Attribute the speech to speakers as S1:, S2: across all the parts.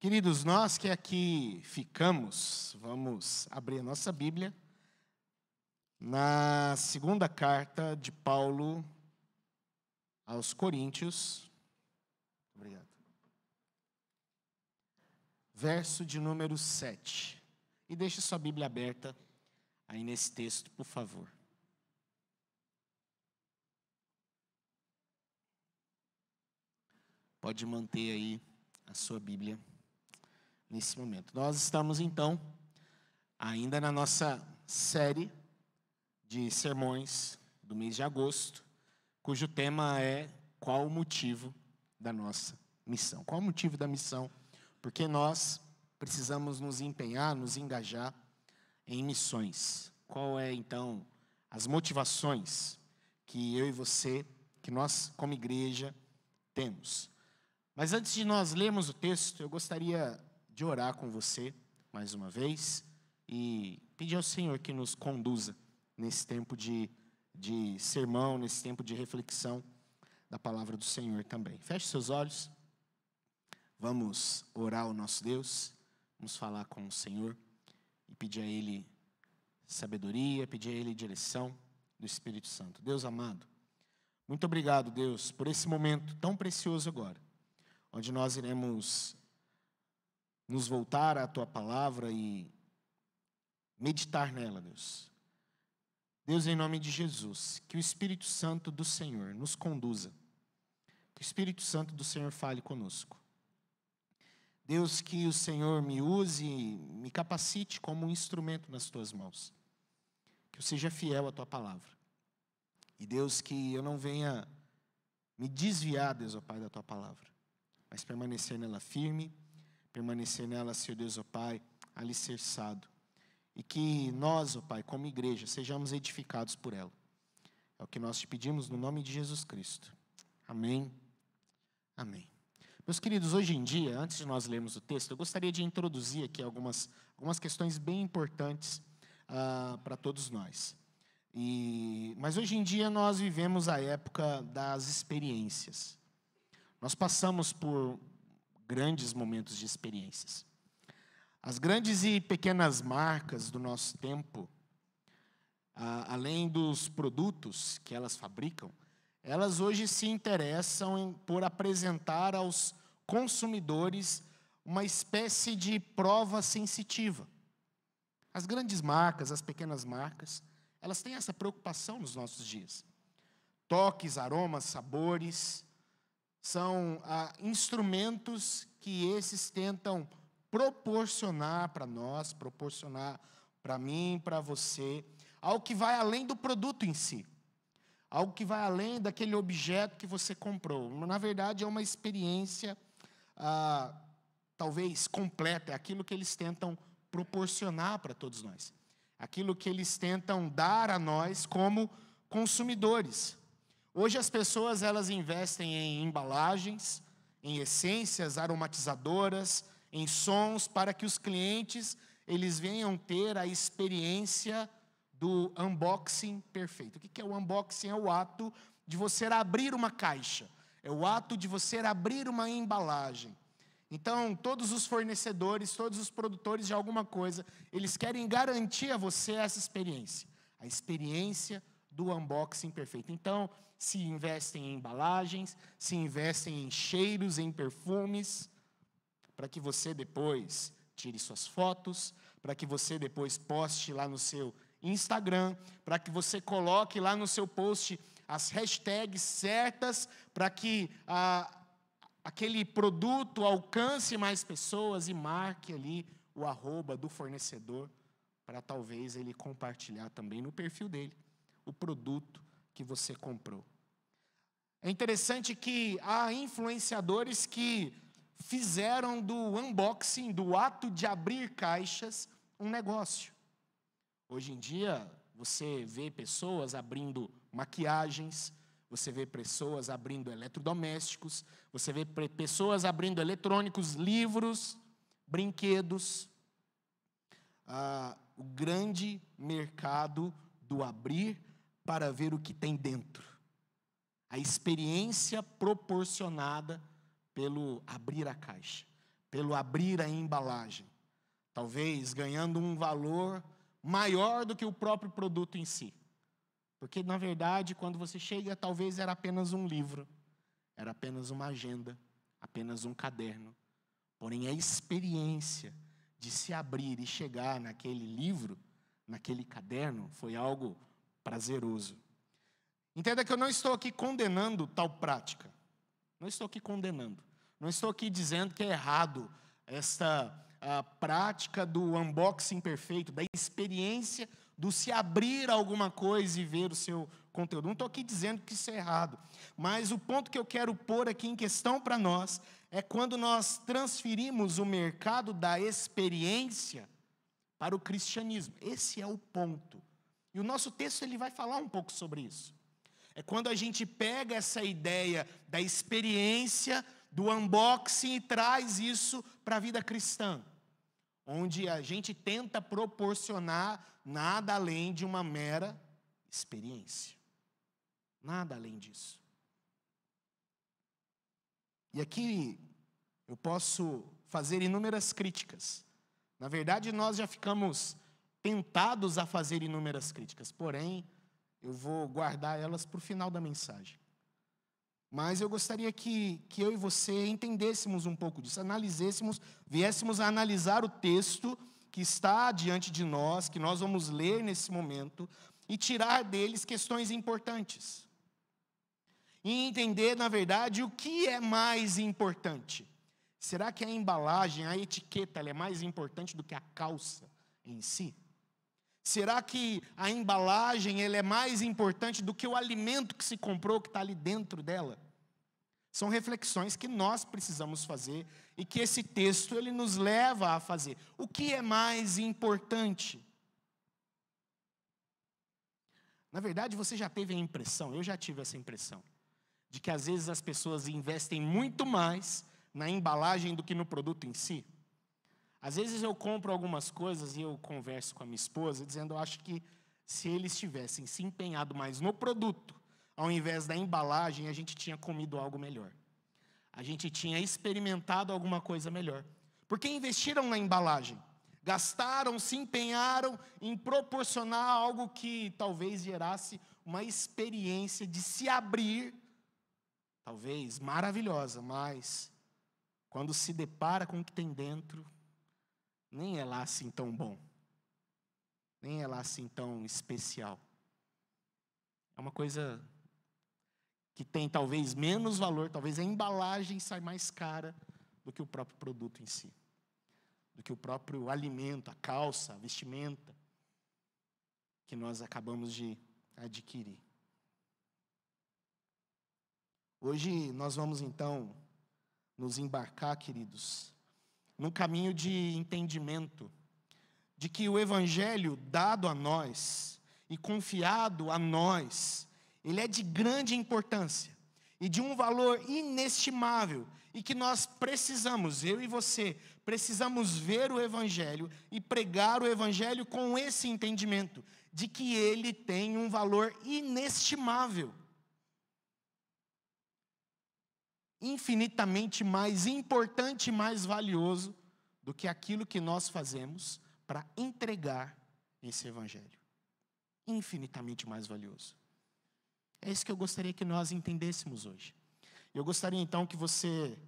S1: Queridos, nós que aqui ficamos, vamos abrir a nossa Bíblia na segunda carta de Paulo aos Coríntios. Obrigado. Verso de número 7. E deixe sua Bíblia aberta aí nesse texto, por favor. Pode manter aí a sua Bíblia nesse momento. Nós estamos, então, ainda na nossa série de sermões do mês de agosto, cujo tema é qual o motivo da nossa missão. Qual o motivo da missão? Porque nós precisamos nos empenhar, nos engajar em missões. Qual é, então, as motivações que eu e você, que nós, como igreja, temos? Mas antes de nós lermos o texto, eu gostaria de orar com você, mais uma vez, e pedir ao Senhor que nos conduza nesse tempo de sermão, nesse tempo de reflexão da palavra do Senhor também. Feche seus olhos, vamos orar ao nosso Deus, vamos falar com o Senhor e pedir a Ele sabedoria, pedir a Ele direção do Espírito Santo. Deus amado, muito obrigado, Deus, por esse momento tão precioso agora, onde nós iremos nos voltar à Tua palavra e meditar nela, Deus. Deus, em nome de Jesus, que o Espírito Santo do Senhor nos conduza, que o Espírito Santo do Senhor fale conosco. Deus, que o Senhor me use, me capacite como um instrumento nas Tuas mãos, que eu seja fiel à Tua palavra. E Deus, que eu não venha me desviar, Deus, ó Pai, da Tua palavra, mas permanecer nela firme, permanecer nela, Senhor Deus, ó Pai, alicerçado. E que nós, ó Pai, como igreja, sejamos edificados por ela. É o que nós te pedimos no nome de Jesus Cristo. Amém. Amém. Meus queridos, hoje em dia, antes de nós lermos o texto, eu gostaria de introduzir aqui algumas questões bem importantes para todos nós. Mas hoje em dia nós vivemos a época das experiências. Nós passamos por grandes momentos de experiências. As grandes e pequenas marcas do nosso tempo, além dos produtos que elas fabricam, elas hoje se interessam por apresentar aos consumidores uma espécie de prova sensitiva. As grandes marcas, as pequenas marcas, elas têm essa preocupação nos nossos dias. Toques, aromas, sabores, são instrumentos que esses tentam proporcionar para nós, proporcionar para mim, para você, algo que vai além do produto em si, algo que vai além daquele objeto que você comprou. Na verdade, é uma experiência, talvez completa, é aquilo que eles tentam proporcionar para todos nós, aquilo que eles tentam dar a nós como consumidores. Hoje as pessoas elas investem em embalagens, em essências aromatizadoras, em sons, para que os clientes eles venham ter a experiência do unboxing perfeito. O que é o unboxing? É o ato de você abrir uma caixa, é o ato de você abrir uma embalagem. Então, todos os fornecedores, todos os produtores de alguma coisa, eles querem garantir a você essa experiência, a experiência do unboxing perfeito. Então, se investem em embalagens, se investem em cheiros, em perfumes, para que você depois tire suas fotos, para que você depois poste lá no seu Instagram, para que você coloque lá no seu post as hashtags certas, para que aquele produto alcance mais pessoas e marque ali o arroba do fornecedor, para talvez ele compartilhar também no perfil dele o produto que você comprou. É interessante que há influenciadores que fizeram do unboxing, do ato de abrir caixas, um negócio. Hoje em dia, você vê pessoas abrindo maquiagens, você vê pessoas abrindo eletrodomésticos, você vê pessoas abrindo eletrônicos, livros, brinquedos. O grande mercado do abrir para ver o que tem dentro. A experiência proporcionada pelo abrir a caixa, pelo abrir a embalagem, talvez ganhando um valor maior do que o próprio produto em si. Porque, na verdade, quando você chega, talvez era apenas um livro, era apenas uma agenda, apenas um caderno. Porém, a experiência de se abrir e chegar naquele livro, naquele caderno, foi algo prazeroso. Entenda que eu não estou aqui condenando tal prática. Não estou aqui condenando. Não estou aqui dizendo que é errado esta prática do unboxing perfeito, da experiência do se abrir alguma coisa e ver o seu conteúdo. Não estou aqui dizendo que isso é errado. Mas o ponto que eu quero pôr aqui em questão para nós é quando nós transferimos o mercado da experiência para o cristianismo. Esse é o ponto. E o nosso texto ele vai falar um pouco sobre isso. É quando a gente pega essa ideia da experiência, do unboxing e traz isso para a vida cristã, onde a gente tenta proporcionar nada além de uma mera experiência. Nada além disso. E aqui eu posso fazer inúmeras críticas. Na verdade, nós já ficamos tentados a fazer inúmeras críticas, porém, eu vou guardar elas para o final da mensagem. Mas eu gostaria que eu e você entendêssemos um pouco disso, viéssemos a analisar o texto que está diante de nós, que nós vamos ler nesse momento, e tirar deles questões importantes. E entender, na verdade, o que é mais importante. Será que a embalagem, a etiqueta, ela é mais importante do que a calça em si? Será que a embalagem ela é mais importante do que o alimento que se comprou, que está ali dentro dela? São reflexões que nós precisamos fazer e que esse texto ele nos leva a fazer. O que é mais importante? Na verdade, você já teve a impressão, eu já tive essa impressão, de que às vezes as pessoas investem muito mais na embalagem do que no produto em si. Às vezes eu compro algumas coisas e eu converso com a minha esposa, dizendo, eu acho que se eles tivessem se empenhado mais no produto, ao invés da embalagem, a gente tinha comido algo melhor. A gente tinha experimentado alguma coisa melhor. Porque investiram na embalagem, gastaram, se empenharam em proporcionar algo que talvez gerasse uma experiência de se abrir, talvez maravilhosa, mas quando se depara com o que tem dentro, nem é lá assim tão bom, nem é lá assim tão especial. É uma coisa que tem talvez menos valor, talvez a embalagem sai mais cara do que o próprio produto em si, do que o próprio alimento, a calça, a vestimenta que nós acabamos de adquirir. Hoje nós vamos então nos embarcar, queridos, num caminho de entendimento de que o evangelho dado a nós e confiado a nós, ele é de grande importância e de um valor inestimável e que nós precisamos, eu e você, precisamos ver o evangelho e pregar o evangelho com esse entendimento de que ele tem um valor inestimável, infinitamente mais importante e mais valioso do que aquilo que nós fazemos para entregar esse evangelho. Infinitamente mais valioso. É isso que eu gostaria que nós entendêssemos hoje. Eu gostaria então que você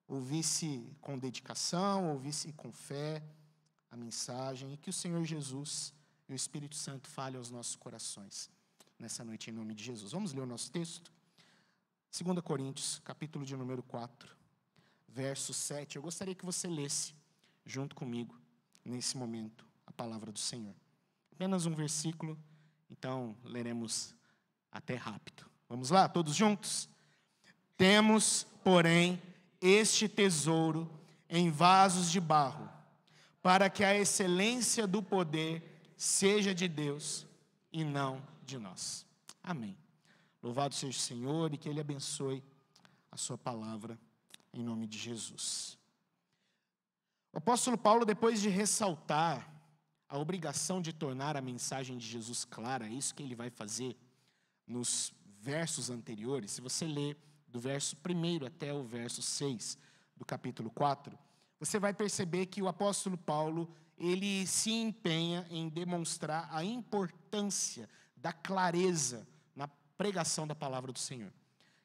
S1: ouvisse com dedicação, ouvisse com fé a mensagem e que o Senhor Jesus e o Espírito Santo fale aos nossos corações nessa noite em nome de Jesus. Vamos ler o nosso texto? 2 Coríntios, capítulo de número 4, verso 7. Eu gostaria que você lesse junto comigo, nesse momento, a palavra do Senhor. Apenas um versículo, então leremos até rápido. Vamos lá, todos juntos? Temos, porém, este tesouro em vasos de barro, para que a excelência do poder seja de Deus e não de nós. Amém. Louvado seja o Senhor e que Ele abençoe a sua palavra em nome de Jesus. O apóstolo Paulo, depois de ressaltar a obrigação de tornar a mensagem de Jesus clara, é isso que ele vai fazer nos versos anteriores. Se você ler do verso 1 até o verso 6 do capítulo 4, você vai perceber que o apóstolo Paulo, ele se empenha em demonstrar a importância da clareza na pregação da palavra do Senhor.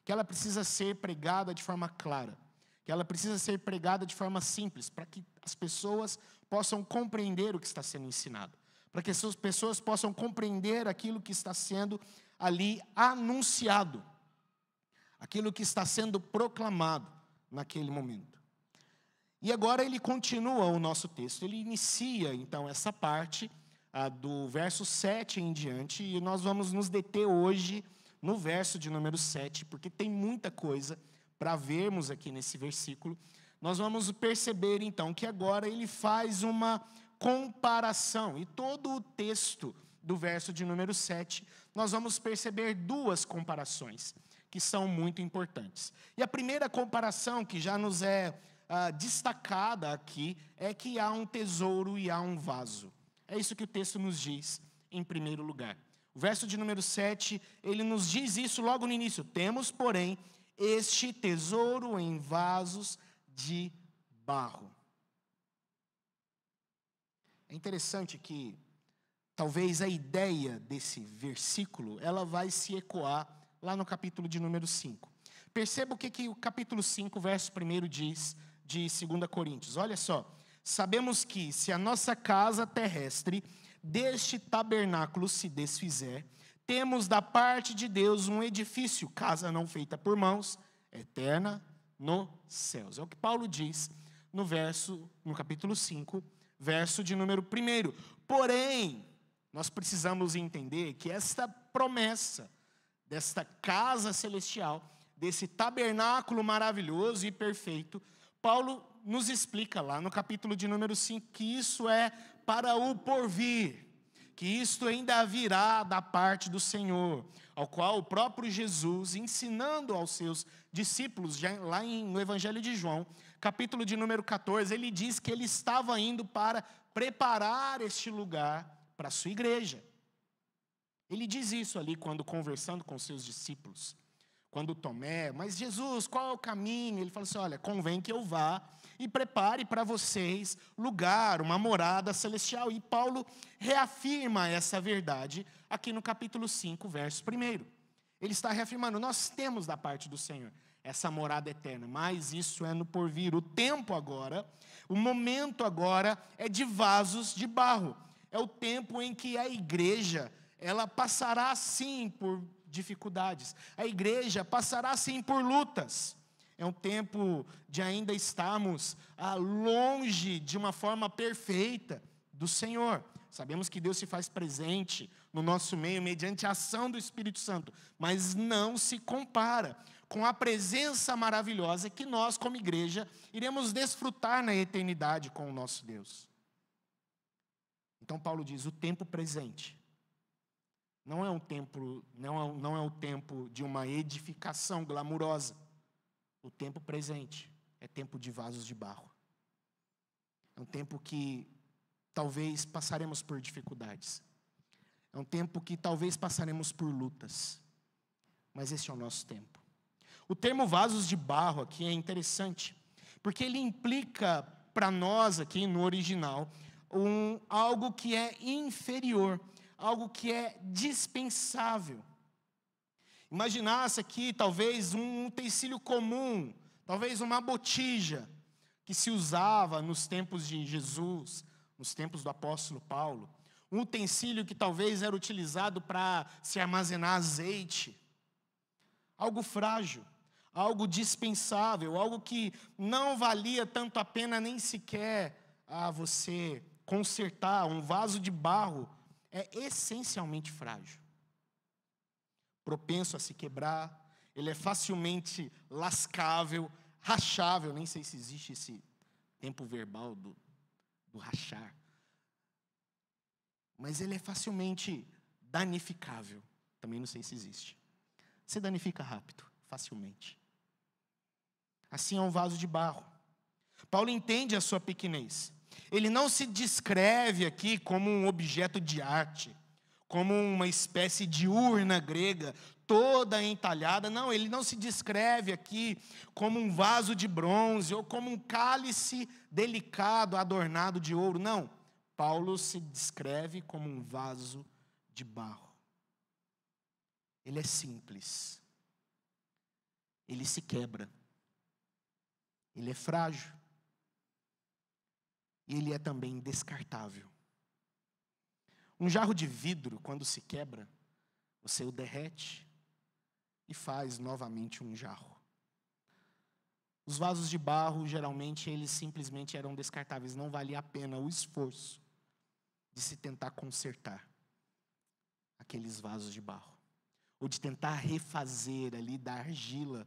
S1: Que ela precisa ser pregada de forma clara, que ela precisa ser pregada de forma simples, para que as pessoas possam compreender o que está sendo ensinado, para que as pessoas possam compreender aquilo que está sendo ali anunciado, aquilo que está sendo proclamado naquele momento. E agora ele continua o nosso texto, ele inicia então essa parte do verso 7 em diante, e nós vamos nos deter hoje no verso de número 7, porque tem muita coisa para vermos aqui nesse versículo. Nós vamos perceber então que agora ele faz uma comparação, e todo o texto do verso de número 7, nós vamos perceber duas comparações, que são muito importantes. E a primeira comparação que já nos é destacada aqui, é que há um tesouro e há um vaso. É isso que o texto nos diz, em primeiro lugar. O verso de número 7, ele nos diz isso logo no início. Temos, porém, este tesouro em vasos de barro. É interessante que, talvez a ideia desse versículo, ela vai se ecoar lá no capítulo de número 5. Perceba o que o capítulo 5, verso 1 diz de 2 Coríntios. Olha só, sabemos que se a nossa casa terrestre deste tabernáculo se desfizer, temos da parte de Deus um edifício, casa não feita por mãos, eterna nos céus. É o que Paulo diz no capítulo 5, verso de número 1. Porém, nós precisamos entender que esta promessa desta casa celestial, desse tabernáculo maravilhoso e perfeito, Paulo nos explica lá no capítulo de número 5 que isso é para o porvir, que isto ainda virá da parte do Senhor, ao qual o próprio Jesus, ensinando aos seus discípulos, lá no Evangelho de João, capítulo de número 14, ele diz que ele estava indo para preparar este lugar para a sua igreja. Ele diz isso ali quando conversando com seus discípulos. Quando Tomé, mas Jesus, qual é o caminho? Ele fala assim, olha, convém que eu vá e prepare para vocês lugar, uma morada celestial. E Paulo reafirma essa verdade aqui no capítulo 5, verso 1. Ele está reafirmando, nós temos da parte do Senhor essa morada eterna, mas isso é no porvir. O tempo agora, o momento agora é de vasos de barro. É o tempo em que a igreja, ela passará sim por dificuldades. A igreja passará sim por lutas. É um tempo de ainda estarmos longe de uma forma perfeita do Senhor. Sabemos que Deus se faz presente no nosso meio mediante a ação do Espírito Santo, mas não se compara com a presença maravilhosa que nós, como igreja, iremos desfrutar na eternidade com o nosso Deus. Então Paulo diz, o tempo presente não é o tempo de uma edificação glamurosa. O tempo presente é tempo de vasos de barro. É um tempo que talvez passaremos por dificuldades. É um tempo que talvez passaremos por lutas. Mas esse é o nosso tempo. O termo vasos de barro aqui é interessante, porque ele implica para nós aqui no original algo que é inferior, algo que é dispensável. Imaginasse aqui talvez um utensílio comum, talvez uma botija, que se usava nos tempos de Jesus, nos tempos do apóstolo Paulo. Um utensílio que talvez era utilizado para se armazenar azeite. Algo frágil, algo dispensável, algo que não valia tanto a pena nem sequer você consertar. Um vaso de barro é essencialmente frágil, propenso a se quebrar, ele é facilmente lascável, rachável, nem sei se existe esse tempo verbal do rachar, mas ele é facilmente danificável, também não sei se existe. Se danifica rápido, facilmente. Assim é um vaso de barro. Paulo entende a sua pequenez. Ele não se descreve aqui como um objeto de arte, como uma espécie de urna grega, toda entalhada. Não, ele não se descreve aqui como um vaso de bronze ou como um cálice delicado adornado de ouro. Não, Paulo se descreve como um vaso de barro. Ele é simples. Ele se quebra. Ele é frágil. E ele é também descartável. Um jarro de vidro, quando se quebra, você o derrete e faz novamente um jarro. Os vasos de barro, geralmente, eles simplesmente eram descartáveis. Não valia a pena o esforço de se tentar consertar aqueles vasos de barro. Ou de tentar refazer ali da argila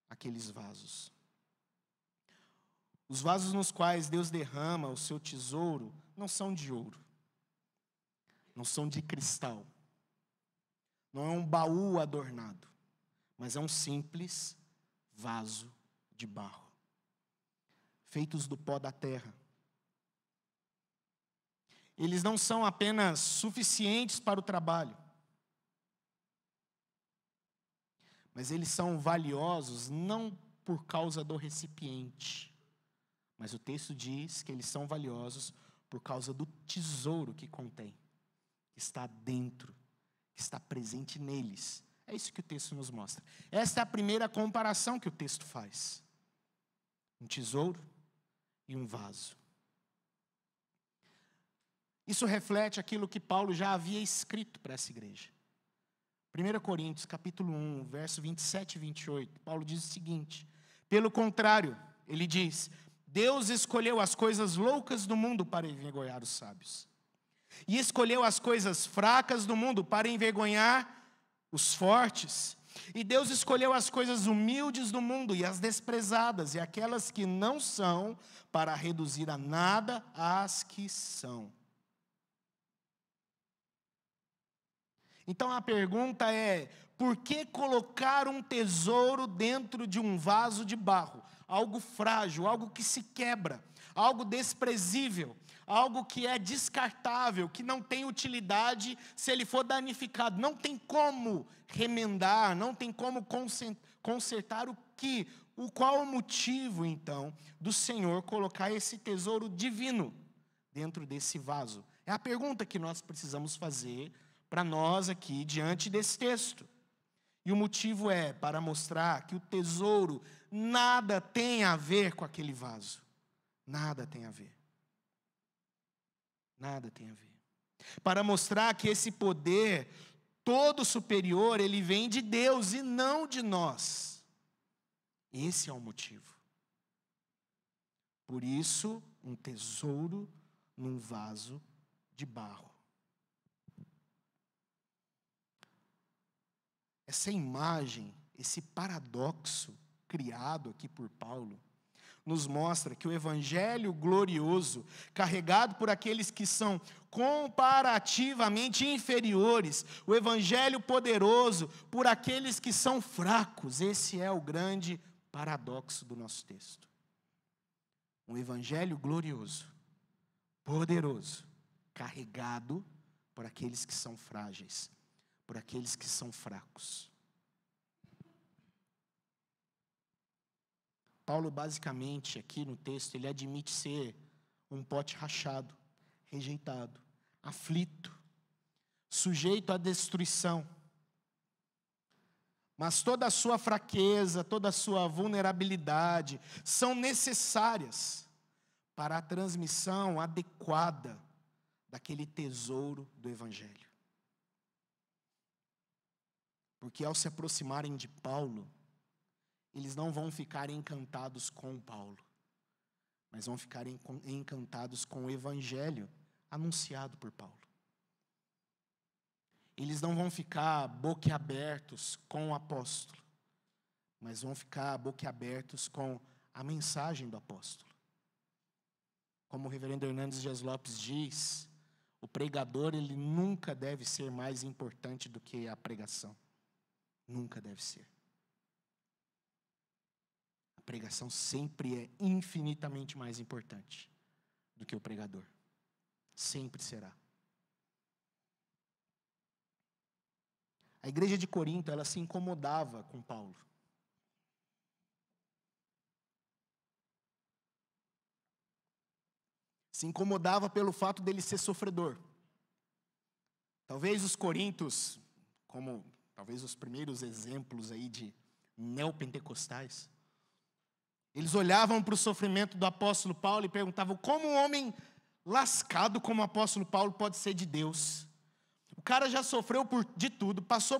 S1: aqueles vasos. Os vasos nos quais Deus derrama o seu tesouro não são de ouro. Não são de cristal. Não é um baú adornado. Mas é um simples vaso de barro. Feitos do pó da terra. Eles não são apenas suficientes para o trabalho. Mas eles são valiosos não por causa do recipiente. Mas o texto diz que eles são valiosos por causa do tesouro que contém. Que está dentro, que está presente neles. É isso que o texto nos mostra. Esta é a primeira comparação que o texto faz. Um tesouro e um vaso. Isso reflete aquilo que Paulo já havia escrito para essa igreja. 1 Coríntios, capítulo 1, verso 27 e 28, Paulo diz o seguinte: pelo contrário, ele diz, Deus escolheu as coisas loucas do mundo para envergonhar os sábios. E escolheu as coisas fracas do mundo para envergonhar os fortes. E Deus escolheu as coisas humildes do mundo e as desprezadas e aquelas que não são, para reduzir a nada as que são. Então a pergunta é, por que colocar um tesouro dentro de um vaso de barro? Algo frágil, algo que se quebra, algo desprezível, algo que é descartável, que não tem utilidade se ele for danificado. Não tem como remendar, não tem como consertar qual o motivo, então, do Senhor colocar esse tesouro divino dentro desse vaso? É a pergunta que nós precisamos fazer para nós aqui, diante desse texto. E o motivo é para mostrar que o tesouro nada tem a ver com aquele vaso. Nada tem a ver. Nada tem a ver. Para mostrar que esse poder todo superior, ele vem de Deus e não de nós. Esse é o motivo. Por isso, um tesouro num vaso de barro. Essa imagem, esse paradoxo criado aqui por Paulo, nos mostra que o evangelho glorioso, carregado por aqueles que são comparativamente inferiores, o evangelho poderoso por aqueles que são fracos, esse é o grande paradoxo do nosso texto. Um evangelho glorioso, poderoso, carregado por aqueles que são frágeis, por aqueles que são fracos. Paulo, basicamente, aqui no texto, ele admite ser um pote rachado, rejeitado, aflito, sujeito à destruição. Mas toda a sua fraqueza, toda a sua vulnerabilidade são necessárias para a transmissão adequada daquele tesouro do Evangelho. Porque ao se aproximarem de Paulo, eles não vão ficar encantados com Paulo, mas vão ficar encantados com o Evangelho anunciado por Paulo. Eles não vão ficar boquiabertos com o apóstolo, mas vão ficar boquiabertos com a mensagem do apóstolo. Como o reverendo Hernandes Dias Lopes diz, o pregador ele nunca deve ser mais importante do que a pregação. Nunca deve ser. A pregação sempre é infinitamente mais importante do que o pregador. Sempre será. A igreja de Corinto, ela se incomodava com Paulo. Se incomodava pelo fato dele ser sofredor. Talvez os coríntios, como talvez os primeiros exemplos aí de neopentecostais, eles olhavam para o sofrimento do apóstolo Paulo e perguntavam como um homem lascado como o apóstolo Paulo pode ser de Deus. O cara já sofreu de tudo, passou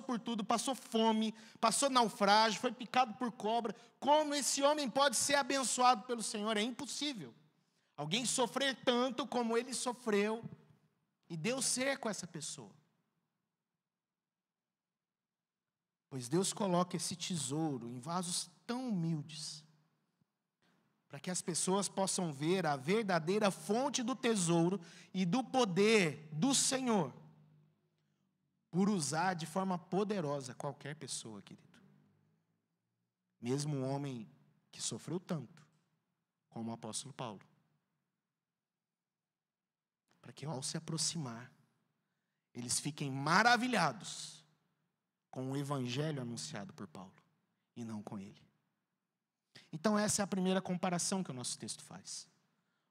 S1: fome, passou naufrágio, foi picado por cobra. Como esse homem pode ser abençoado pelo Senhor? É impossível. Alguém sofrer tanto como ele sofreu e Deus ser com essa pessoa. Pois Deus coloca esse tesouro em vasos tão humildes, para que as pessoas possam ver a verdadeira fonte do tesouro e do poder do Senhor, por usar de forma poderosa qualquer pessoa, querido. Mesmo um homem que sofreu tanto, como o apóstolo Paulo. Para que ao se aproximar, eles fiquem maravilhados com o evangelho anunciado por Paulo, e não com ele. Então essa é a primeira comparação que o nosso texto faz.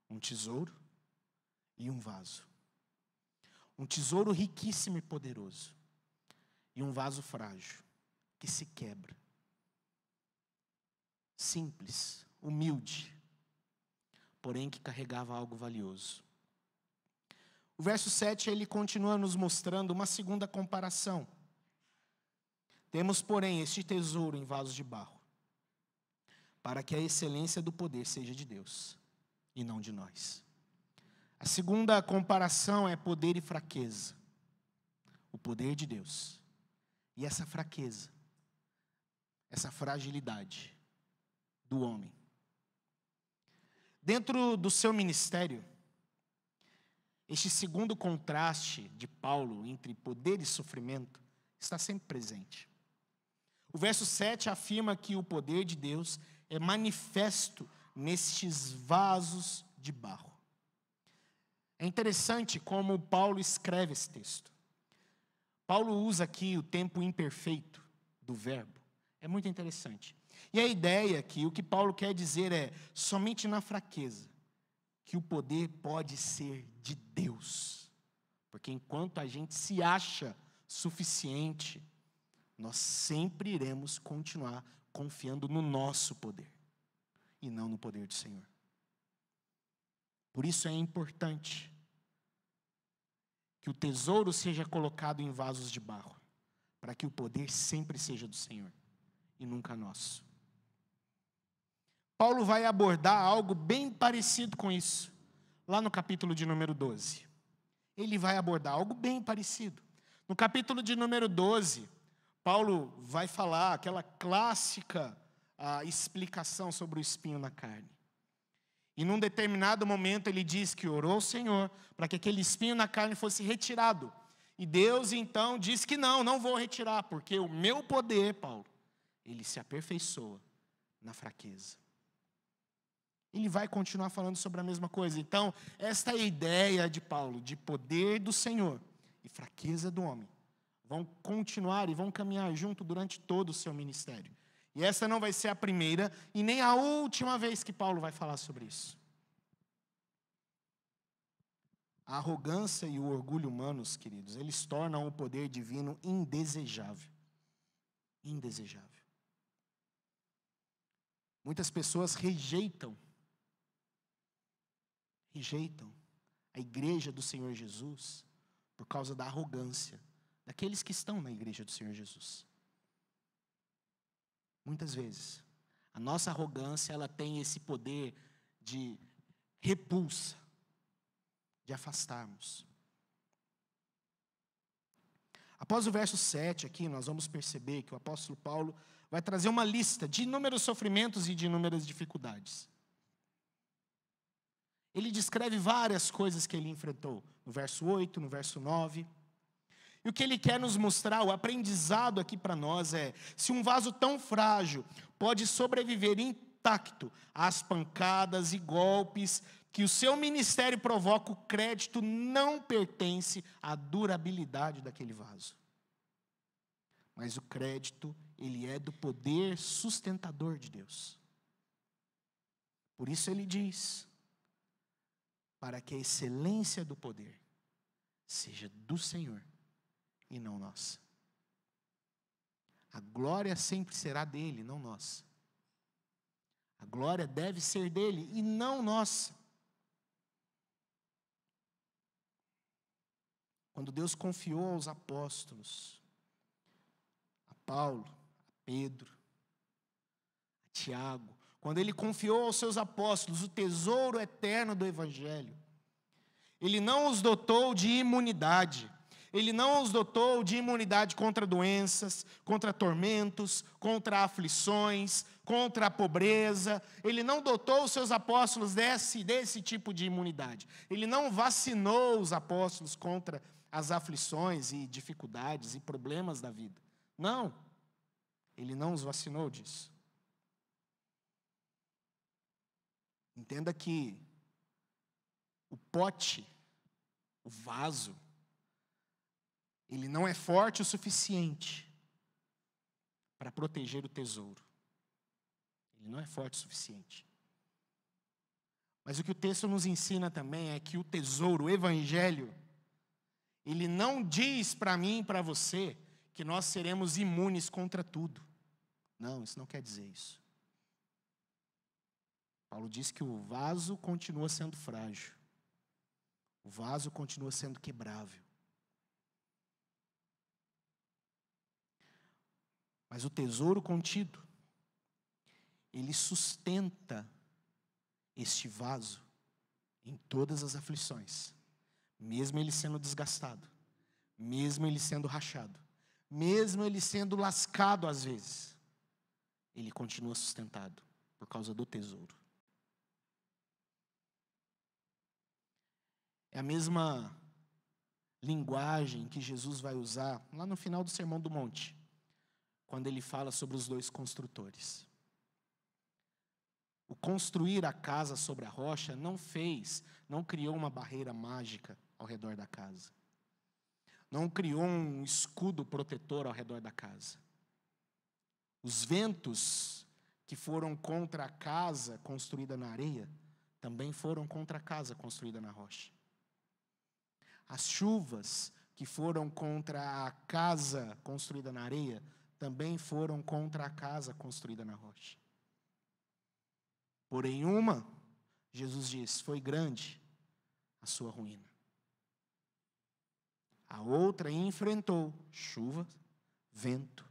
S1: Um tesouro e um vaso. Um tesouro riquíssimo e poderoso. E um vaso frágil, que se quebra. Simples, humilde, porém que carregava algo valioso. O verso 7, ele continua nos mostrando uma segunda comparação. Temos, porém, este tesouro em vasos de barro, para que a excelência do poder seja de Deus, e não de nós. A segunda comparação é poder e fraqueza. O poder de Deus. E essa fraqueza, essa fragilidade do homem. Dentro do seu ministério, este segundo contraste de Paulo entre poder e sofrimento está sempre presente. O verso 7 afirma que o poder de Deus é manifesto nestes vasos de barro. É interessante como Paulo escreve esse texto. Paulo usa aqui o tempo imperfeito do verbo. É muito interessante. E a ideia aqui, o que Paulo quer dizer é, somente na fraqueza, que o poder pode ser de Deus. Porque enquanto a gente se acha suficiente, nós sempre iremos continuar confiando no nosso poder, e não no poder do Senhor. Por isso é importante que o tesouro seja colocado em vasos de barro, para que o poder sempre seja do Senhor, e nunca nosso. Paulo vai abordar algo bem parecido com isso, lá no capítulo de número 12. Ele vai abordar algo bem parecido. No capítulo de número 12, Paulo vai falar aquela clássica explicação sobre o espinho na carne. E num determinado momento ele diz que orou ao Senhor para que aquele espinho na carne fosse retirado. E Deus então diz que não vou retirar, porque o meu poder, Paulo, ele se aperfeiçoa na fraqueza. Ele vai continuar falando sobre a mesma coisa. Então, esta é a ideia de Paulo, de poder do Senhor e fraqueza do homem. Vão continuar e vão caminhar junto durante todo o seu ministério. E essa não vai ser a primeira e nem a última vez que Paulo vai falar sobre isso. A arrogância e o orgulho humanos, queridos, eles tornam o poder divino indesejável. Indesejável. Muitas pessoas rejeitam a igreja do Senhor Jesus por causa da arrogância daqueles que estão na igreja do Senhor Jesus. Muitas vezes, a nossa arrogância, ela tem esse poder de repulsa, de afastarmos. Após o verso 7 aqui, nós vamos perceber que o apóstolo Paulo vai trazer uma lista de inúmeros sofrimentos e de inúmeras dificuldades. Ele descreve várias coisas que ele enfrentou, no verso 8, no verso 9. E o que ele quer nos mostrar, o aprendizado aqui para nós é, se um vaso tão frágil pode sobreviver intacto às pancadas e golpes que o seu ministério provoca, o crédito não pertence à durabilidade daquele vaso. mas o crédito, ele é do poder sustentador de Deus. Por isso ele diz, para que a excelência do poder seja do Senhor e não nossa. A glória sempre será dele, não nossa. A glória deve ser dele e não nossa. Quando Deus confiou aos apóstolos, a Paulo, a Pedro, a Tiago, quando ele confiou aos seus apóstolos o tesouro eterno do Evangelho, ele não os dotou de imunidade. Ele não os dotou de imunidade contra doenças, contra tormentos, contra aflições, contra a pobreza. Ele não dotou os seus apóstolos desse tipo de imunidade. Ele não vacinou os apóstolos contra as aflições e dificuldades e problemas da vida. Não, ele não os vacinou disso. Entenda que o pote, o vaso, ele não é forte o suficiente para proteger o tesouro. Ele não é forte o suficiente. Mas o que o texto nos ensina também é que o tesouro, o Evangelho, ele não diz para mim e para você que nós seremos imunes contra tudo. Não, isso não quer dizer isso. Paulo diz que o vaso continua sendo frágil. O vaso continua sendo quebrável. Mas o tesouro contido, ele sustenta este vaso em todas as aflições, mesmo ele sendo desgastado, mesmo ele sendo rachado, mesmo ele sendo lascado às vezes, ele continua sustentado por causa do tesouro. É a mesma linguagem que Jesus vai usar lá no final do Sermão do Monte, quando ele fala sobre os dois construtores. O construir a casa sobre a rocha não criou uma barreira mágica ao redor da casa. Não criou um escudo protetor ao redor da casa. Os ventos que foram contra a casa construída na areia, também foram contra a casa construída na rocha. As chuvas que foram contra a casa construída na areia, também foram contra a casa construída na rocha. Porém, Jesus diz, foi grande a sua ruína. A outra enfrentou chuva, vento,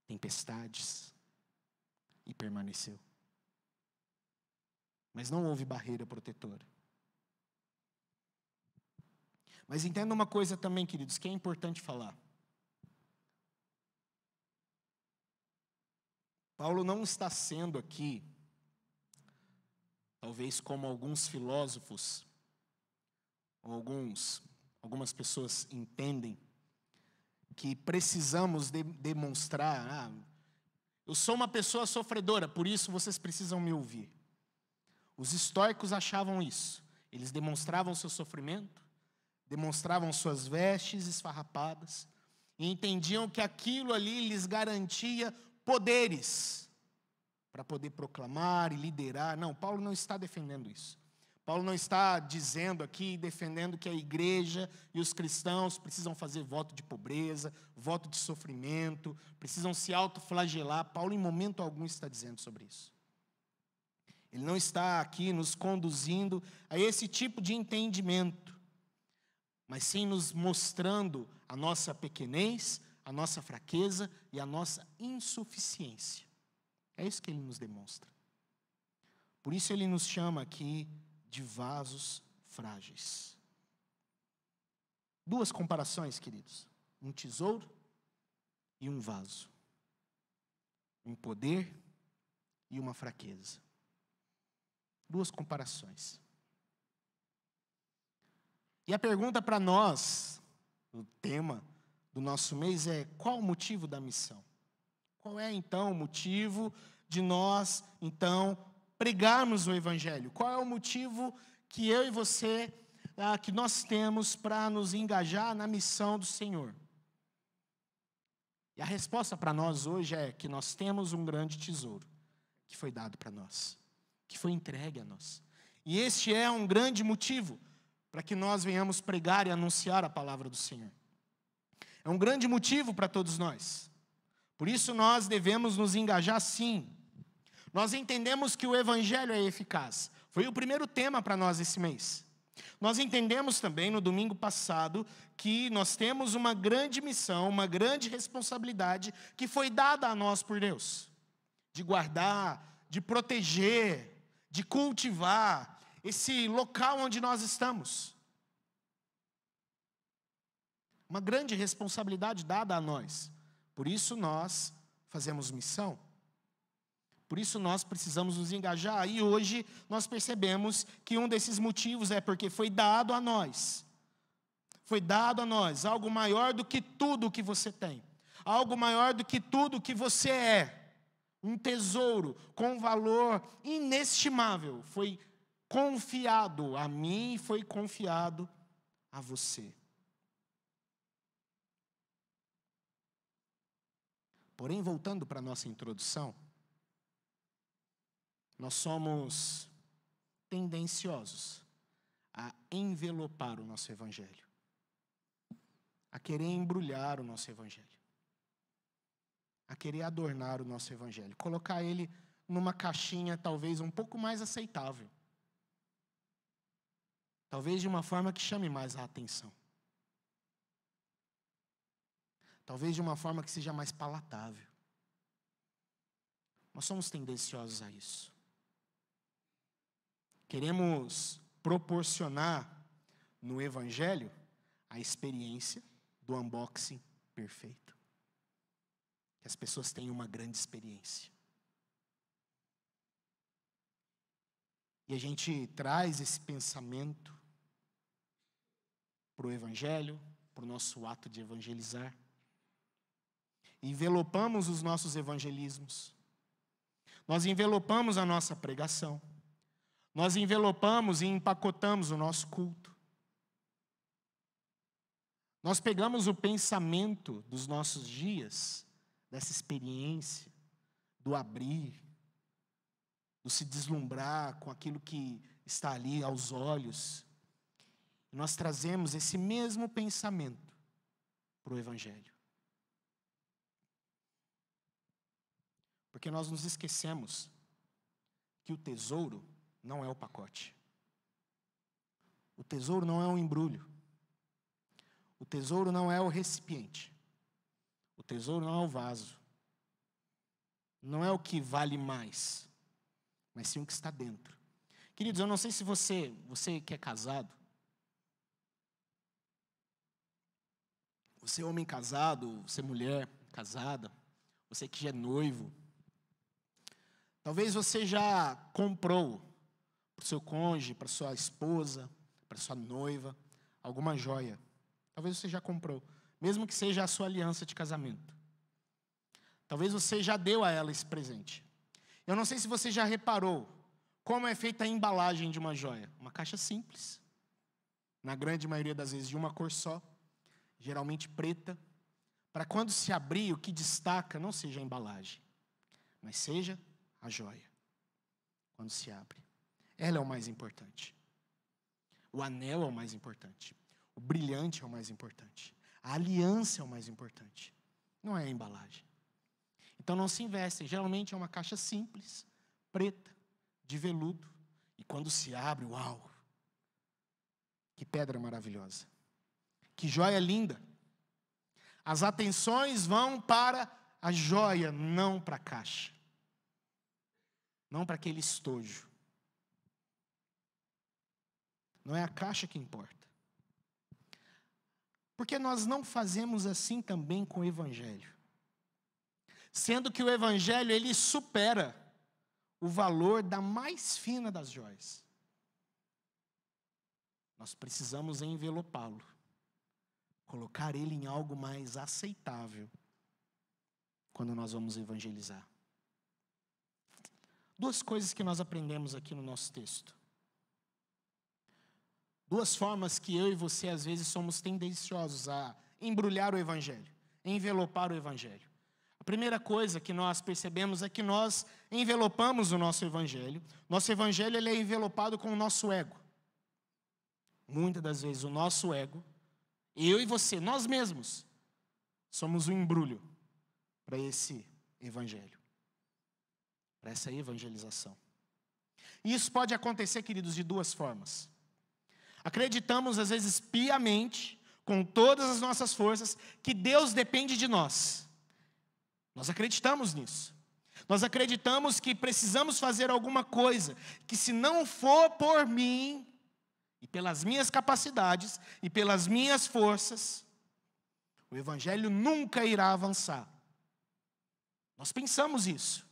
S1: tempestades e permaneceu. Mas não houve barreira protetora. Mas entenda uma coisa também, queridos, que é importante falar. Paulo não está sendo aqui, talvez como alguns filósofos, ou algumas pessoas entendem, que precisamos demonstrar, eu sou uma pessoa sofredora, por isso vocês precisam me ouvir. Os estoicos achavam isso. Eles demonstravam seu sofrimento, demonstravam suas vestes esfarrapadas, e entendiam que aquilo ali lhes garantia poderes para poder proclamar e liderar. Não, Paulo não está defendendo isso. Paulo não está dizendo aqui, defendendo que a igreja e os cristãos precisam fazer voto de pobreza, voto de sofrimento, precisam se autoflagelar. Paulo, em momento algum, está dizendo sobre isso. Ele não está aqui nos conduzindo a esse tipo de entendimento, mas sim nos mostrando a nossa pequenez, a nossa fraqueza e a nossa insuficiência. É isso que ele nos demonstra. Por isso ele nos chama aqui de vasos frágeis. Duas comparações, queridos. Um tesouro e um vaso. Um poder e uma fraqueza. Duas comparações. E a pergunta para nós, o tema do nosso mês é: qual o motivo da missão? Qual é, então, o motivo de nós, então, pregarmos o Evangelho? Qual é o motivo que eu e você, que nós temos para nos engajar na missão do Senhor? E a resposta para nós hoje é que nós temos um grande tesouro que foi dado para nós, que foi entregue a nós. E este é um grande motivo para que nós venhamos pregar e anunciar a palavra do Senhor. É um grande motivo para todos nós. Por isso nós devemos nos engajar sim. Nós entendemos que o Evangelho é eficaz. Foi o primeiro tema para nós esse mês. Nós entendemos também no domingo passado que nós temos uma grande missão, uma grande responsabilidade que foi dada a nós por Deus. De guardar, de proteger, de cultivar esse local onde nós estamos. Uma grande responsabilidade dada a nós. Por isso nós fazemos missão. Por isso nós precisamos nos engajar. E hoje nós percebemos que um desses motivos é porque foi dado a nós. Foi dado a nós algo maior do que tudo o que você tem. Algo maior do que tudo o que você é. Um tesouro com valor inestimável. Foi confiado a mim e foi confiado a você. Porém, voltando para a nossa introdução, nós somos tendenciosos a envelopar o nosso Evangelho, a querer embrulhar o nosso Evangelho, a querer adornar o nosso Evangelho, colocar ele numa caixinha talvez um pouco mais aceitável, talvez de uma forma que chame mais a atenção, talvez de uma forma que seja mais palatável. Nós somos tendenciosos a isso. Queremos proporcionar no Evangelho a experiência do unboxing perfeito. Que as pessoas tenham uma grande experiência. E a gente traz esse pensamento para o Evangelho, para o nosso ato de evangelizar. Envelopamos os nossos evangelismos. Nós envelopamos a nossa pregação. Nós envelopamos e empacotamos o nosso culto. Nós pegamos o pensamento dos nossos dias, dessa experiência, do abrir, do se deslumbrar com aquilo que está ali aos olhos. E nós trazemos esse mesmo pensamento para o Evangelho. Porque nós nos esquecemos que o tesouro não é o pacote. O tesouro não é o embrulho. O tesouro não é o recipiente. O tesouro não é o vaso. Não é o que vale mais, mas sim o que está dentro. Queridos, eu não sei se você que é casado, você é homem casado, você é mulher casada, você que já é noivo, talvez você já comprou para o seu cônjuge, para sua esposa, para sua noiva, alguma joia. Talvez você já comprou, mesmo que seja a sua aliança de casamento. Talvez você já deu a ela esse presente. Eu não sei se você já reparou como é feita a embalagem de uma joia. Uma caixa simples, na grande maioria das vezes de uma cor só, geralmente preta, para quando se abrir, o que destaca não seja a embalagem, mas seja a joia, quando se abre. Ela é o mais importante. O anel é o mais importante. O brilhante é o mais importante. A aliança é o mais importante. Não é a embalagem. Então não se investe. Geralmente é uma caixa simples, preta, de veludo. E quando se abre, uau! Que pedra maravilhosa. Que joia linda. As atenções vão para a joia, não para a caixa. Não para aquele estojo. Não é a caixa que importa. Porque nós não fazemos assim também com o Evangelho. Sendo que o Evangelho, ele supera o valor da mais fina das joias. Nós precisamos envelopá-lo. Colocar ele em algo mais aceitável quando nós vamos evangelizar. Duas coisas que nós aprendemos aqui no nosso texto. Duas formas que eu e você, às vezes, somos tendenciosos a embrulhar o Evangelho, envelopar o Evangelho. A primeira coisa que nós percebemos é que nós envelopamos o nosso evangelho. Nosso evangelho ele é envelopado com o nosso ego. Muitas das vezes o nosso ego, eu e você, nós mesmos, somos um embrulho para esse evangelho, para essa evangelização. E isso pode acontecer, queridos, de duas formas. Acreditamos, às vezes, piamente, com todas as nossas forças, que Deus depende de nós. Nós acreditamos nisso. Nós acreditamos que precisamos fazer alguma coisa, que se não for por mim, e pelas minhas capacidades, e pelas minhas forças, o evangelho nunca irá avançar. Nós pensamos isso.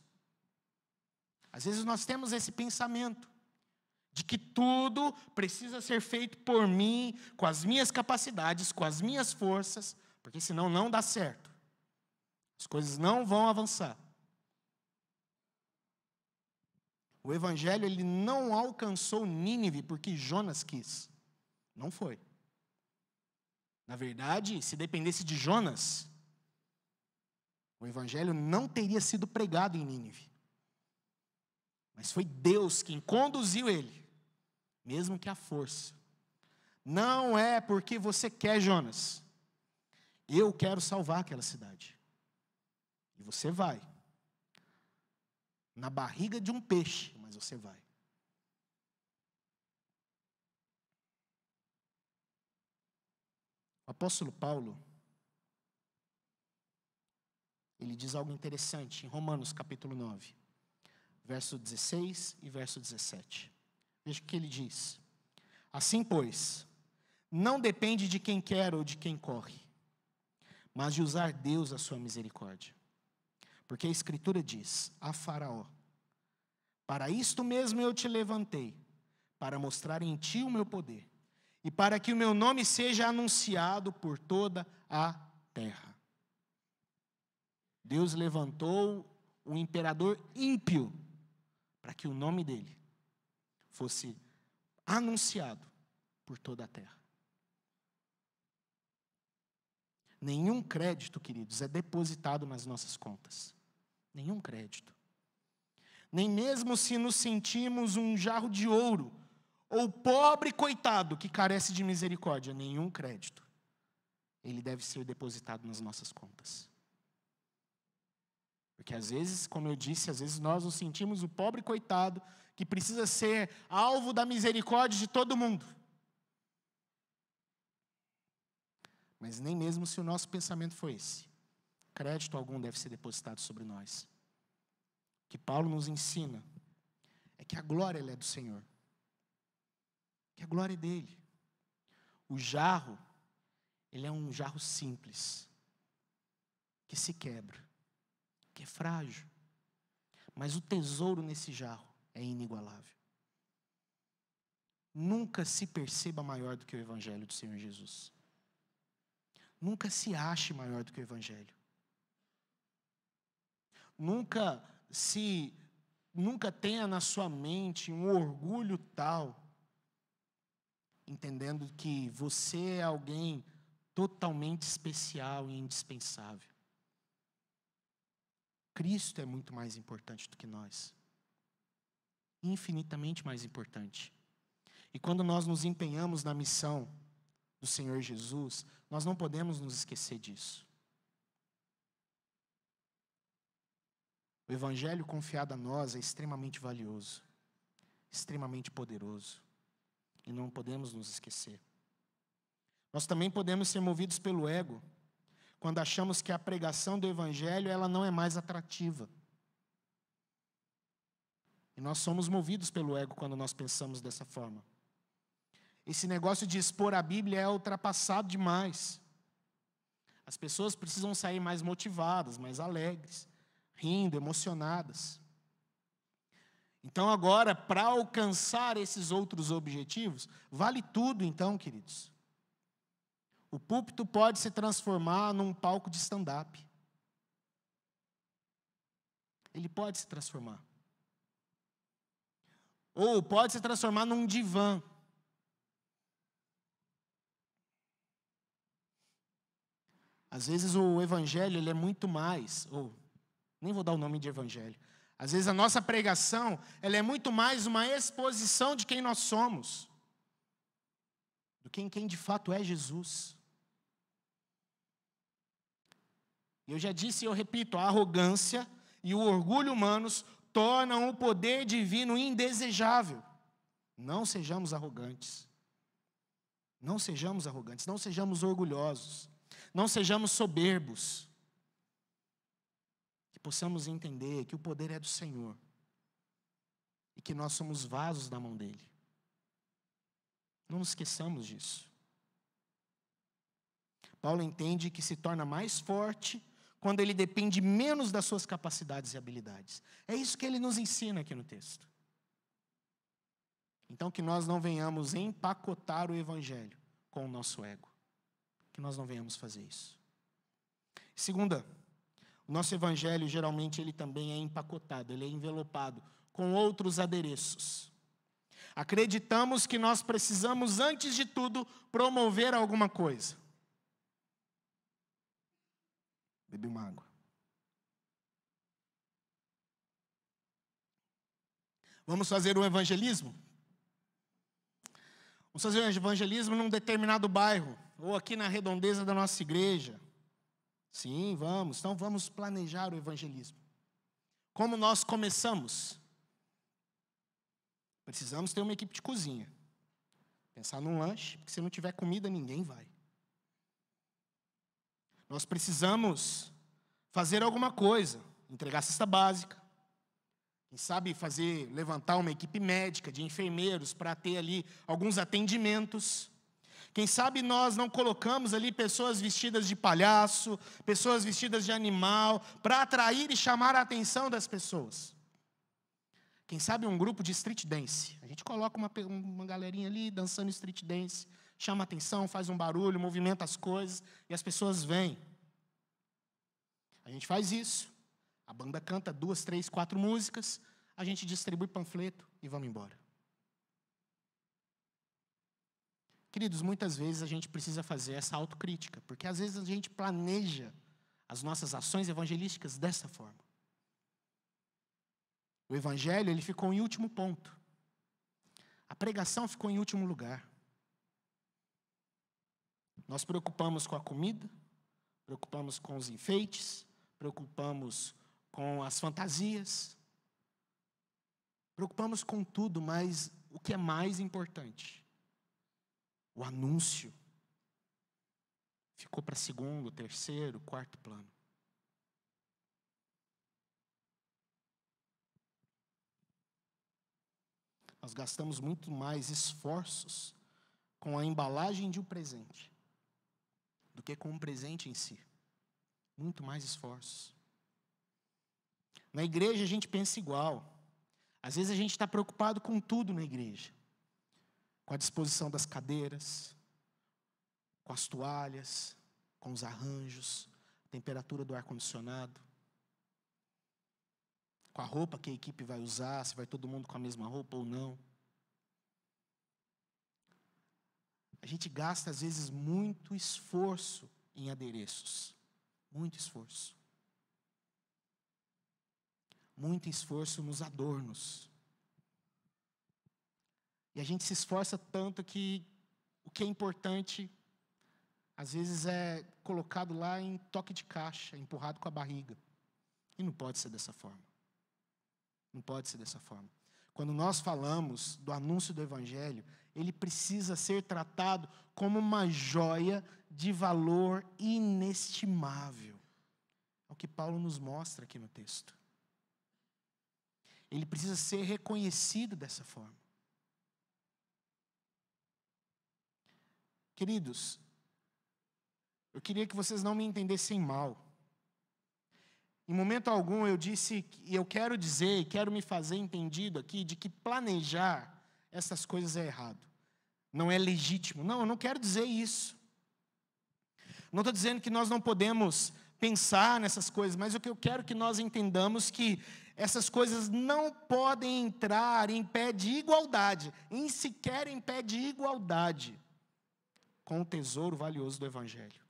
S1: Às vezes nós temos esse pensamento, de que tudo precisa ser feito por mim, com as minhas capacidades, com as minhas forças, porque senão não dá certo. As coisas não vão avançar. O evangelho ele não alcançou Nínive porque Jonas quis. Não foi. Na verdade, se dependesse de Jonas, o evangelho não teria sido pregado em Nínive. Mas foi Deus quem conduziu ele, mesmo que à força. Não é porque você quer, Jonas. Eu quero salvar aquela cidade. E você vai. Na barriga de um peixe, mas você vai. O apóstolo Paulo, ele diz algo interessante em Romanos capítulo 9, verso 16 e verso 17. Veja o que ele diz. Assim, pois, não depende de quem quer ou de quem corre, mas de usar Deus a sua misericórdia. Porque a Escritura diz a Faraó: para isto mesmo eu te levantei, para mostrar em ti o meu poder, e para que o meu nome seja anunciado por toda a terra. Deus levantou um imperador ímpio, para que o nome dele fosse anunciado por toda a terra. Nenhum crédito, queridos, é depositado nas nossas contas. Nenhum crédito. Nem mesmo se nos sentimos um jarro de ouro, ou pobre coitado que carece de misericórdia, nenhum crédito. Ele deve ser depositado nas nossas contas. Porque às vezes, como eu disse, às vezes nós nos sentimos o pobre coitado que precisa ser alvo da misericórdia de todo mundo. Mas nem mesmo se o nosso pensamento for esse, crédito algum deve ser depositado sobre nós. O que Paulo nos ensina é que a glória ela é do Senhor. Que a glória é dele. O jarro, ele é um jarro simples, que se quebra, que é frágil. Mas o tesouro nesse jarro é inigualável. Nunca se perceba maior do que o Evangelho do Senhor Jesus. Nunca se ache maior do que o Evangelho. Nunca tenha na sua mente um orgulho tal, entendendo que você é alguém totalmente especial e indispensável. Cristo é muito mais importante do que nós. Infinitamente mais importante. E quando nós nos empenhamos na missão do Senhor Jesus, nós não podemos nos esquecer disso. O evangelho confiado a nós é extremamente valioso, extremamente poderoso, e não podemos nos esquecer. Nós também podemos ser movidos pelo ego, quando achamos que a pregação do evangelho ela não é mais atrativa. E nós somos movidos pelo ego quando nós pensamos dessa forma. Esse negócio de expor a Bíblia é ultrapassado demais. As pessoas precisam sair mais motivadas, mais alegres, rindo, emocionadas. Então agora, para alcançar esses outros objetivos, vale tudo então, queridos. O púlpito pode se transformar num palco de stand-up. Ele pode se transformar. Ou pode se transformar num divã. Às vezes o evangelho ele é muito mais, ou Nem vou dar o nome de evangelho. Às vezes a nossa pregação, ela é muito mais uma exposição de quem nós somos, do que quem de fato é Jesus. Eu já disse e eu repito, a arrogância e o orgulho humanos tornam o poder divino indesejável. Não sejamos arrogantes. Não sejamos arrogantes, não sejamos orgulhosos, não sejamos soberbos. Que possamos entender que o poder é do Senhor e que nós somos vasos na mão dEle. Não nos esqueçamos disso. Paulo entende que se torna mais forte quando ele depende menos das suas capacidades e habilidades. É isso que ele nos ensina aqui no texto. Então, que nós não venhamos empacotar o evangelho com o nosso ego. Que nós não venhamos fazer isso. Segunda, o nosso evangelho, geralmente, ele também é empacotado, ele é envelopado com outros adereços. Acreditamos que nós precisamos, antes de tudo, promover alguma coisa. Bebi uma água. Vamos fazer um evangelismo? Vamos fazer um evangelismo num determinado bairro, ou aqui na redondeza da nossa igreja. Sim, vamos. Então vamos planejar o evangelismo. Como nós começamos? Precisamos ter uma equipe de cozinha. Pensar num lanche, porque se não tiver comida, ninguém vai. Nós precisamos fazer alguma coisa, entregar cesta básica. Quem sabe levantar uma equipe médica de enfermeiros para ter ali alguns atendimentos. Quem sabe nós não colocamos ali pessoas vestidas de palhaço, pessoas vestidas de animal, para atrair e chamar a atenção das pessoas. Quem sabe um grupo de street dance. A gente coloca uma galerinha ali dançando street dance, chama a atenção, faz um barulho, movimenta as coisas e as pessoas vêm. A gente faz isso. A banda canta 2, 3, 4 músicas, a gente distribui panfleto e vamos embora. Queridos, muitas vezes a gente precisa fazer essa autocrítica, porque às vezes a gente planeja as nossas ações evangelísticas dessa forma. O evangelho, ele ficou em último ponto. A pregação ficou em último lugar. Nós preocupamos com a comida, preocupamos com os enfeites, preocupamos com as fantasias, preocupamos com tudo, mas o que é mais importante? O anúncio ficou para segundo, terceiro, quarto plano. Nós gastamos muito mais esforços com a embalagem de um presente do que com o presente em si. Muito mais esforços. Na igreja a gente pensa igual. Às vezes a gente está preocupado com tudo na igreja. Com a disposição das cadeiras, com as toalhas, com os arranjos, temperatura do ar-condicionado, com a roupa que a equipe vai usar, se vai todo mundo com a mesma roupa ou não. A gente gasta, às vezes, muito esforço em adereços. Muito esforço. Muito esforço nos adornos. E a gente se esforça tanto que o que é importante, às vezes, é colocado lá em toque de caixa, empurrado com a barriga. E não pode ser dessa forma. Não pode ser dessa forma. Quando nós falamos do anúncio do Evangelho, ele precisa ser tratado como uma joia de valor inestimável. É o que Paulo nos mostra aqui no texto. Ele precisa ser reconhecido dessa forma. Queridos, eu queria que vocês não me entendessem mal. Em momento algum eu disse, e eu quero dizer, e quero me fazer entendido aqui, de que planejar essas coisas é errado. Não é legítimo. Não, eu não quero dizer isso. Não estou dizendo que nós não podemos pensar nessas coisas, mas o que eu quero que nós entendamos que essas coisas não podem entrar em pé de igualdade, em sequer em pé de igualdade, com o tesouro valioso do Evangelho.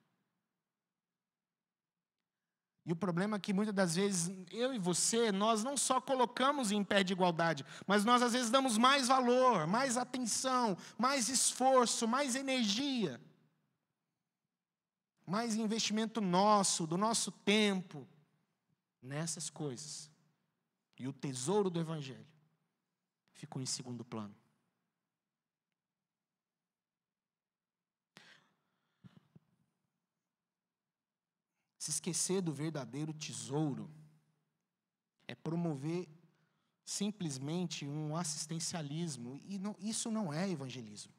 S1: E o problema é que muitas das vezes, eu e você, nós não só colocamos em pé de igualdade, mas nós às vezes damos mais valor, mais atenção, mais esforço, mais energia, mais investimento nosso, do nosso tempo, nessas coisas. E o tesouro do Evangelho ficou em segundo plano. Se esquecer do verdadeiro tesouro é promover simplesmente um assistencialismo. E não, isso não é evangelismo.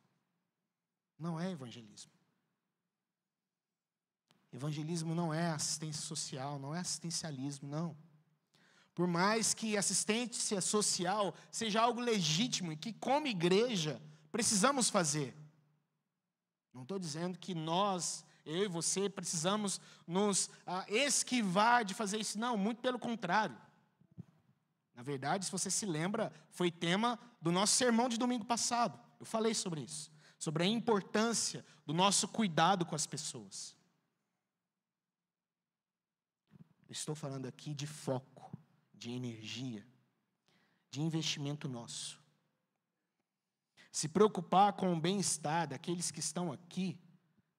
S1: Não é evangelismo. Evangelismo não é assistência social, não é assistencialismo, não. Por mais que assistência social seja algo legítimo e que, como igreja, precisamos fazer. Não estou dizendo que nós, eu e você, precisamos nos esquivar de fazer isso. Não, muito pelo contrário. Na verdade, se você se lembra, foi tema do nosso sermão de domingo passado. Eu falei sobre isso. Sobre a importância do nosso cuidado com as pessoas. Eu estou falando aqui de foco, de energia, de investimento nosso. Se preocupar com o bem-estar daqueles que estão aqui,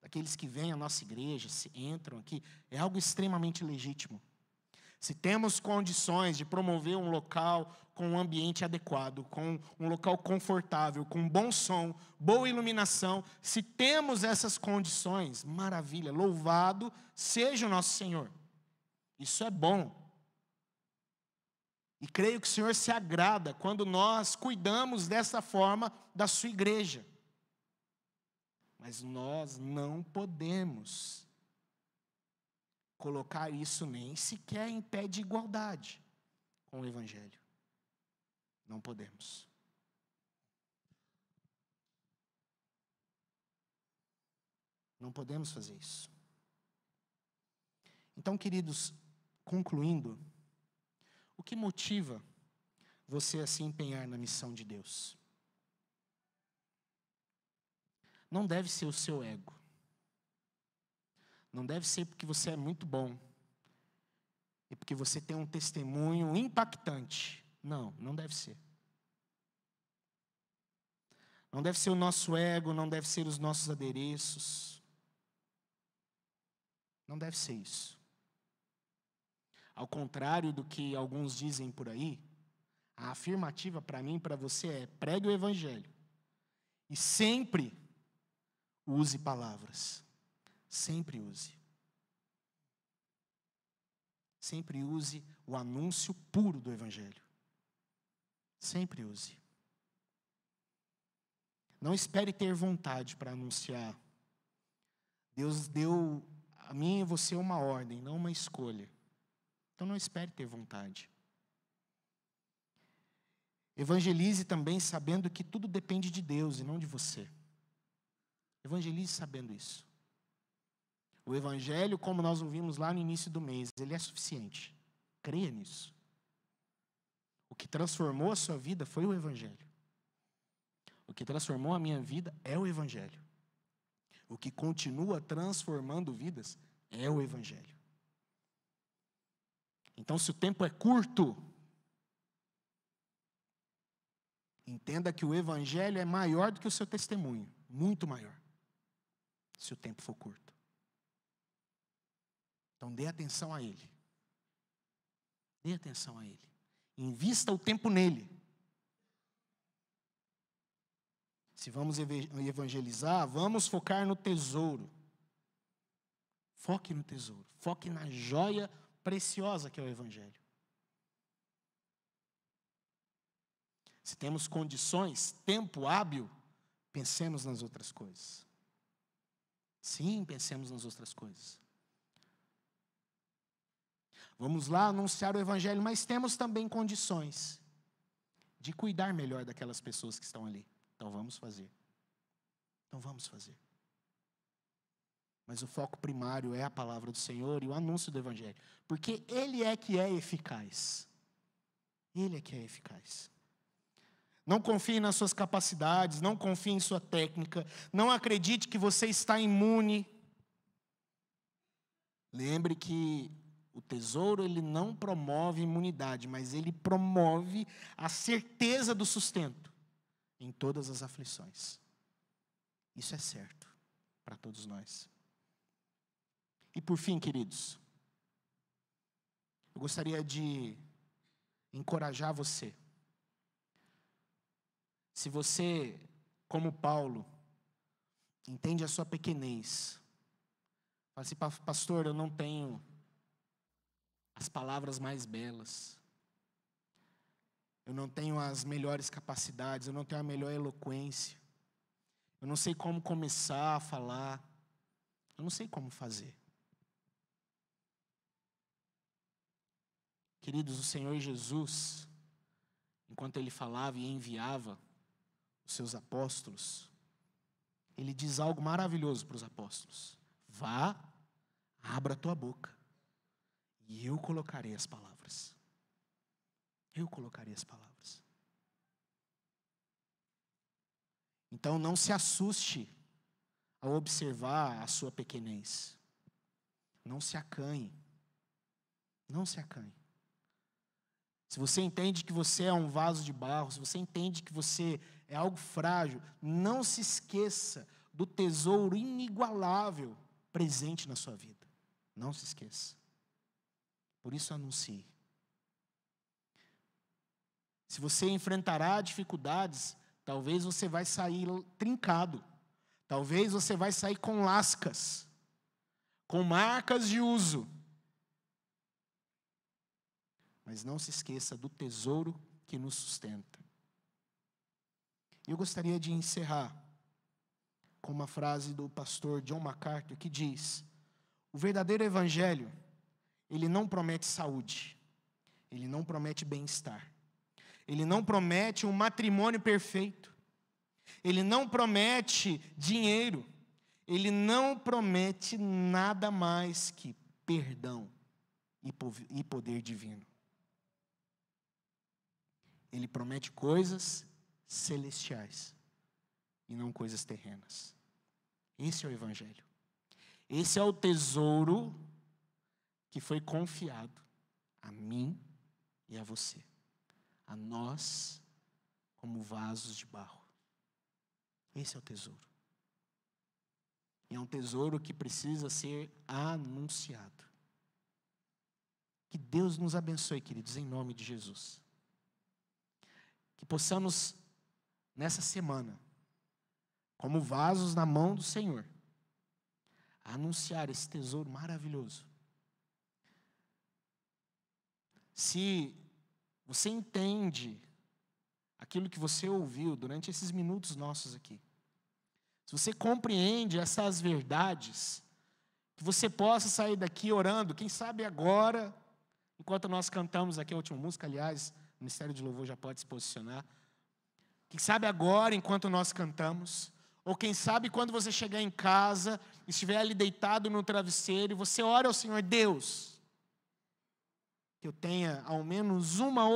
S1: daqueles que vêm à nossa igreja, se entram aqui, é algo extremamente legítimo. Se temos condições de promover um local com um ambiente adequado, com um local confortável, com bom som, boa iluminação, se temos essas condições, maravilha, louvado seja o nosso Senhor. Isso é bom. E creio que o Senhor se agrada quando nós cuidamos dessa forma da sua igreja. Mas nós não podemos colocar isso nem sequer em pé de igualdade com o Evangelho. Não podemos. Não podemos fazer isso. Então, queridos, concluindo, o que motiva você a se empenhar na missão de Deus? Não deve ser o seu ego. Não deve ser porque você é muito bom. E porque você tem um testemunho impactante. Não, não deve ser. Não deve ser o nosso ego, não deve ser os nossos adereços. Não deve ser isso. Ao contrário do que alguns dizem por aí, a afirmativa para mim e para você é: pregue o Evangelho. E sempre use palavras. Sempre use. Sempre use o anúncio puro do Evangelho. Sempre use. Não espere ter vontade para anunciar. Deus deu a mim e você uma ordem, não uma escolha. Então não espere ter vontade. Evangelize também sabendo que tudo depende de Deus e não de você. Evangelize sabendo isso. O Evangelho, como nós ouvimos lá no início do mês, ele é suficiente. Creia nisso. O que transformou a sua vida foi o Evangelho. O que transformou a minha vida é o Evangelho. O que continua transformando vidas é o Evangelho. Então, se o tempo é curto, entenda que o Evangelho é maior do que o seu testemunho. Muito maior. Se o tempo for curto. Então, dê atenção a Ele. Dê atenção a Ele. Invista o tempo nele. Se vamos evangelizar, vamos focar no tesouro. Foque no tesouro. Foque na joia preciosa que é o Evangelho. Se temos condições, tempo hábil, pensemos nas outras coisas. Sim, pensemos nas outras coisas. Vamos lá anunciar o Evangelho, mas temos também condições de cuidar melhor daquelas pessoas que estão ali. Então vamos fazer. Então vamos fazer. Mas o foco primário é a palavra do Senhor e o anúncio do Evangelho. Porque Ele é que é eficaz. Ele é que é eficaz. Não confie nas suas capacidades, não confie em sua técnica, não acredite que você está imune. Lembre que O tesouro, ele não promove imunidade, mas ele promove a certeza do sustento em todas as aflições. Isso é certo para todos nós. E por fim, queridos, eu gostaria de encorajar você. Se você, como Paulo, entende a sua pequenez, fala assim: pastor, eu não tenho as palavras mais belas, eu não tenho as melhores capacidades, eu não tenho a melhor eloquência, eu não sei como começar a falar, eu não sei como fazer. Queridos, o Senhor Jesus, enquanto Ele falava e enviava os seus apóstolos, Ele diz algo maravilhoso para os apóstolos: vá, abra a tua boca, e eu colocarei as palavras. Eu colocarei as palavras. Então não se assuste ao observar a sua pequenez. Não se acanhe. Não se acanhe. Se você entende que você é um vaso de barro, se você entende que você é algo frágil, não se esqueça do tesouro inigualável presente na sua vida. Não se esqueça. Por isso anuncie. Se você enfrentará dificuldades, talvez você vai sair trincado. Talvez você vai sair com lascas, com marcas de uso. Mas não se esqueça do tesouro que nos sustenta. Eu gostaria de encerrar com uma frase do pastor John MacArthur que diz: o verdadeiro evangelho, ele não promete saúde, ele não promete bem-estar, ele não promete um matrimônio perfeito, ele não promete dinheiro, ele não promete nada mais que perdão e poder divino. Ele promete coisas celestiais e não coisas terrenas. Esse é o evangelho. Esse é o tesouro que foi confiado a mim e a você, a nós como vasos de barro. Esse é o tesouro. E é um tesouro que precisa ser anunciado. Que Deus nos abençoe, queridos, em nome de Jesus. Que possamos, nessa semana, como vasos na mão do Senhor, anunciar esse tesouro maravilhoso. Se você entende aquilo que você ouviu durante esses minutos nossos aqui, se você compreende essas verdades, que você possa sair daqui orando, quem sabe agora, enquanto nós cantamos aqui a última música, aliás, o Ministério de Louvor já pode se posicionar. Quem sabe agora, enquanto nós cantamos, ou quem sabe quando você chegar em casa, estiver ali deitado no travesseiro, e você ora ao Senhor: Deus, que eu tenha ao menos uma